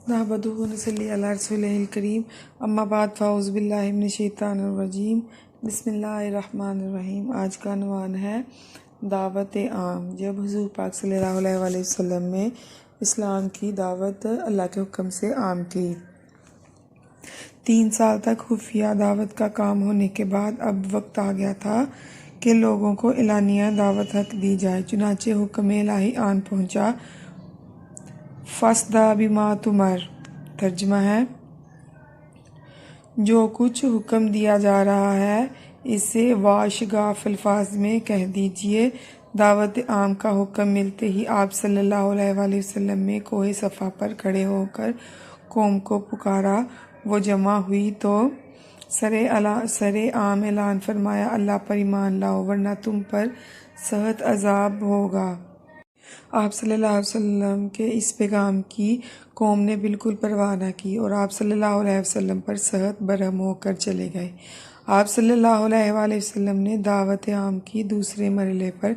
نحمدہ و نصلی علی رسولہ الکریم اما بعد فاعوذ باللہ من الشیطان الرجیم بسم اللہ الرحمن الرحیم۔ آج کا عنوان ہے دعوت عام۔ جب حضور پاک صلی اللہ علیہ وسلم نے اسلام کی دعوت اللہ کے حکم سے عام کی، 3 سال تک خفیہ دعوت کا کام ہونے کے بعد اب وقت آ گیا تھا کہ لوگوں کو اعلانیہ دعوت حق دی جائے۔ چنانچہ حکم الہی آن پہنچا۔ فَاصْدَعْ بِمَا تُؤْمَرُ ترجمہ ہے، جو کچھ حکم دیا جا رہا ہے اسے واشگاف الفاظ میں کہہ دیجئے۔ دعوت عام کا حکم ملتے ہی آپ صلی اللہ علیہ وسلم نے کوہ صفا پر کھڑے ہو کر قوم کو پکارا۔ وہ جمع ہوئی تو سر عام اعلان فرمایا، اللہ پر ایمان لاؤ ورنہ تم پر سخت عذاب ہوگا۔ آپ صلی اللہ علیہ وسلم کے اس پیغام کی قوم نے بالکل پرواہ نہ کی اور آپ صلی اللہ علیہ وسلم پر سخت برہم ہو کر چلے گئے۔ آپ صلی اللہ علیہ وسلم نے دعوت عام کی دوسرے مرحلے پر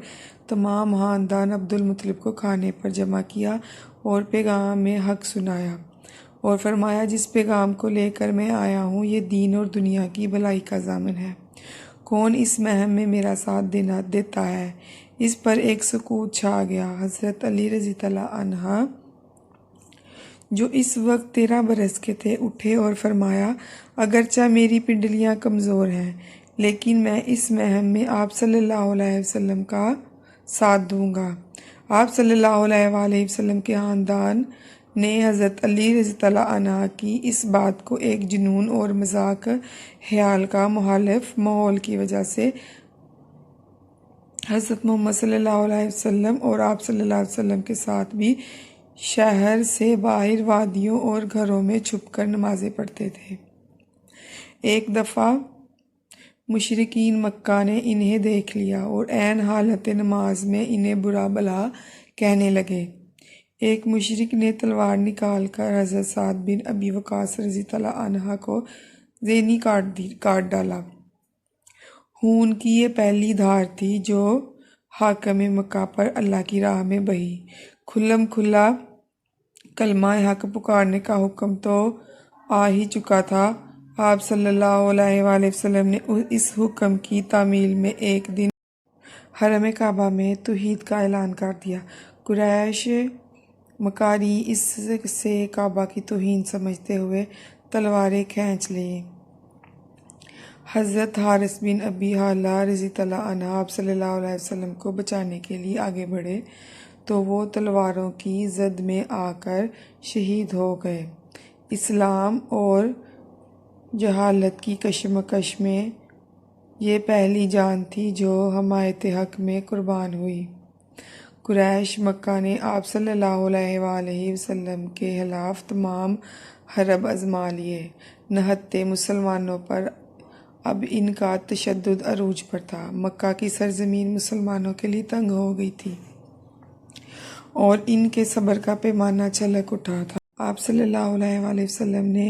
تمام خاندان عبدالمطلب کو کھانے پر جمع کیا اور پیغام حق سنایا اور فرمایا، جس پیغام کو لے کر میں آیا ہوں یہ دین اور دنیا کی بھلائی کا ضامن ہے۔ کون اس مہم میں میرا ساتھ دیتا ہے؟ اس پر ایک سکوت چھا گیا۔ حضرت علی رضی اللہ عنہ جو اس وقت 13 برس کے تھے اٹھے اور فرمایا، اگرچہ میری پنڈلیاں کمزور ہیں لیکن میں اس مہم میں آپ صلی اللہ علیہ وسلم کا ساتھ دوں گا۔ آپ صلی اللہ علیہ وسلم کے خاندان نے حضرت علی رضی اللہ عنہ کی اس بات کو ایک جنون اور مذاق خیال کا مخالف ماحول کی وجہ سے حضرت محمد صلی اللہ علیہ وسلم اور آپ صلی اللہ علیہ وسلم کے ساتھ بھی شہر سے باہر وادیوں اور گھروں میں چھپ کر نمازیں پڑھتے تھے۔ ایک دفعہ مشرکین مکہ نے انہیں دیکھ لیا اور عین حالت نماز میں انہیں برا بھلا کہنے لگے۔ ایک مشرک نے تلوار نکال کر حضرت سعد بن ابی وقاص رضی اللہ عنہ کو زینی کاٹ ڈالا۔ خون کی یہ پہلی دھار تھی جو حاکم مکہ پر اللہ کی راہ میں بہی۔ کھلم کھلا کلمہ حق پکارنے کا حکم تو آ ہی چکا تھا۔ آپ صلی اللہ علیہ وسلم نے اس حکم کی تعمیل میں ایک دن حرم کعبہ میں توحید کا اعلان کر دیا۔ قریش مکاری اس سے کعبہ کی توہین سمجھتے ہوئے تلواریں کھینچ لیں۔ حضرت حارث بن ابی حالہ رضی اللہ عنہ آپ صلی اللہ علیہ وسلم کو بچانے کے لیے آگے بڑھے تو وہ تلواروں کی زد میں آ کر شہید ہو گئے۔ اسلام اور جہالت کی کشمکش میں یہ پہلی جان تھی جو حمایت حق میں قربان ہوئی۔ قریش مکہ نے آپ صلی اللہ علیہ وسلم کے خلاف تمام حرب آزما لیے۔ نہتے مسلمانوں پر اب ان کا تشدد عروج پر تھا۔ مکہ کی سرزمین مسلمانوں کے لیے تنگ ہو گئی تھی اور ان کے صبر کا پیمانہ چھلک اٹھا تھا۔ آپ صلی اللہ علیہ وسلم نے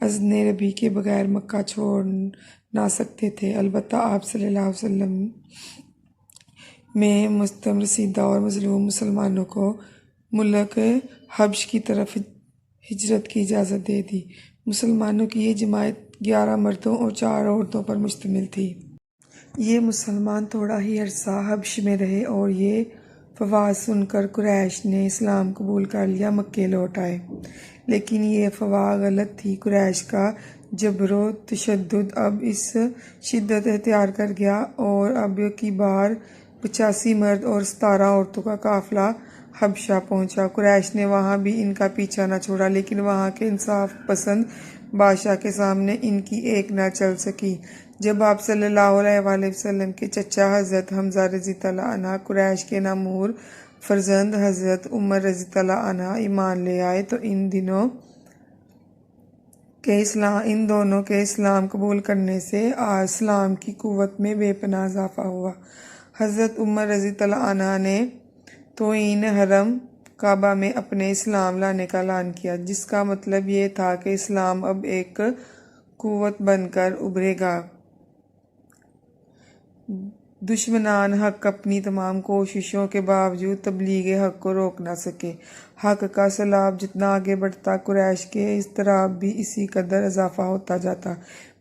اذن ربی کے بغیر مکہ چھوڑ نہ سکتے تھے، البتہ آپ صلی اللہ علیہ وسلم میں مستم رسیدہ اور مظلوم مسلمانوں کو ملک حبش کی طرف ہجرت کی اجازت دے دی۔ مسلمانوں کی یہ جماعت 11 مردوں اور 4 عورتوں پر مشتمل تھی۔ یہ مسلمان تھوڑا ہی عرصہ حبش میں رہے اور یہ افواہ سن کر قریش نے اسلام قبول کر لیا، مکے لوٹ آئے۔ لیکن یہ افواہ غلط تھی۔ قریش کا جبر و تشدد اب اس شدت اختیار کر گیا اور اب کی بار 85 مرد اور 17 عورتوں کا قافلہ حبشہ پہنچا۔ قریش نے وہاں بھی ان کا پیچھا نہ چھوڑا لیکن وہاں کے انصاف پسند بادشاہ کے سامنے ان کی ایک نہ چل سکی۔ جب آپ صلی اللہ علیہ وسلم کے چچا حضرت حمزہ رضی اللہ عنہ قریش کے نامور فرزند حضرت عمر رضی اللہ عنہ ایمان لے آئے تو ان دونوں کے اسلام قبول کرنے سے اسلام کی قوت میں بے پناہ اضافہ ہوا۔ حضرت عمر رضی اللہ عنہ نے توہین حرم کعبہ میں اپنے اسلام لانے کا اعلان کیا، جس کا مطلب یہ تھا کہ اسلام اب ایک قوت بن کر ابھرے گا۔ دشمنان حق اپنی تمام کوششوں کے باوجود تبلیغ حق کو روک نہ سکے۔ حق کا سیلاب جتنا آگے بڑھتا، قریش کے اضطراب بھی اسی قدر اضافہ ہوتا جاتا۔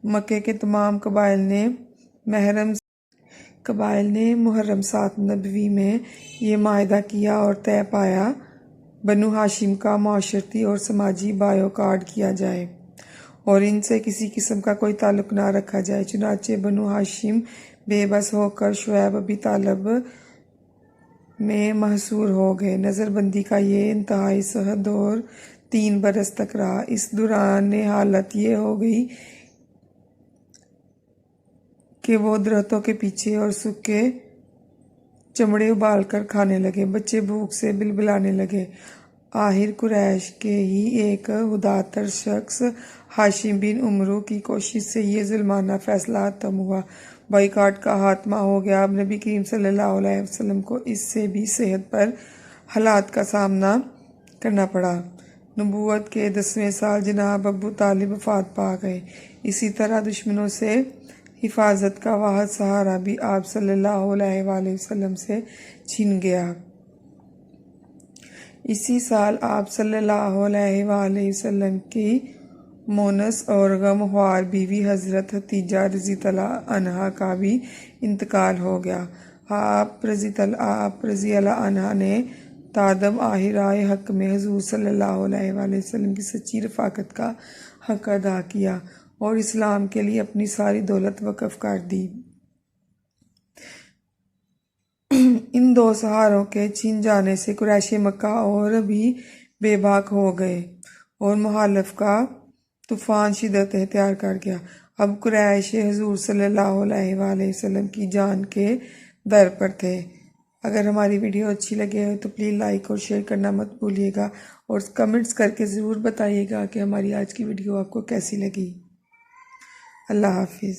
مکے کے تمام قبائل نے محرم 7 نبوی میں یہ معاہدہ کیا اور طے پایا بنو ہاشم کا معاشرتی اور سماجی بائیکاٹ کیا جائے اور ان سے کسی قسم کا کوئی تعلق نہ رکھا جائے۔ چنانچہ بنو ہاشم بے بس ہو کر شعیب ابی طالب میں محصور ہو گئے۔ نظر بندی کا یہ انتہائی سخت دور 3 برس تک رہا۔ اس دوران حالت یہ ہو گئی کہ وہ درختوں کے پیچھے اور سوکھے چمڑے ابال کر کھانے لگے، بچے بھوک سے بلبلانے لگے۔ آخر قریش کے ہی ایک ہداتر شخص ہاشم بن عمرو کی کوشش سے یہ ظلمانہ فیصلہ ختم ہوا، بائیکاٹ کا خاتمہ ہو گیا۔ اب نبی کریم صلی اللہ علیہ وسلم کو اس سے بھی صحت پر حالات کا سامنا کرنا پڑا۔ نبوت کے 10ویں سال جناب ابو طالب وفات پا گئے۔ اسی طرح دشمنوں سے حفاظت کا واحد سہارا بھی آپ صلی اللہ علیہ وآلہ وسلم سے چھن گیا۔ اسی سال آپ صلی اللہ علیہ وآلہ وسلم کی مونس اور غمخوار بیوی حضرت ختیجہ رضی اللہ عنہا کا بھی انتقال ہو گیا۔ آپ رضی اللہ عنہا نے تادم آخر رائے حق میں حضور صلی اللہ علیہ وآلہ وسلم کی سچی رفاقت کا حق ادا کیا اور اسلام کے لیے اپنی ساری دولت وقف کر دی۔ ان 2 سہاروں کے چھن جانے سے قریش مکہ اور بھی بے باک ہو گئے اور مخالف کا طوفان شدت اختیار کر گیا۔ اب قریش حضور صلی اللہ علیہ وآلہ وسلم کی جان کے در پر تھے۔ اگر ہماری ویڈیو اچھی لگے تو پلیز لائک اور شیئر کرنا مت بھولیے گا اور کمنٹس کر کے ضرور بتائیے گا کہ ہماری آج کی ویڈیو آپ کو کیسی لگی۔ اللہ حافظ۔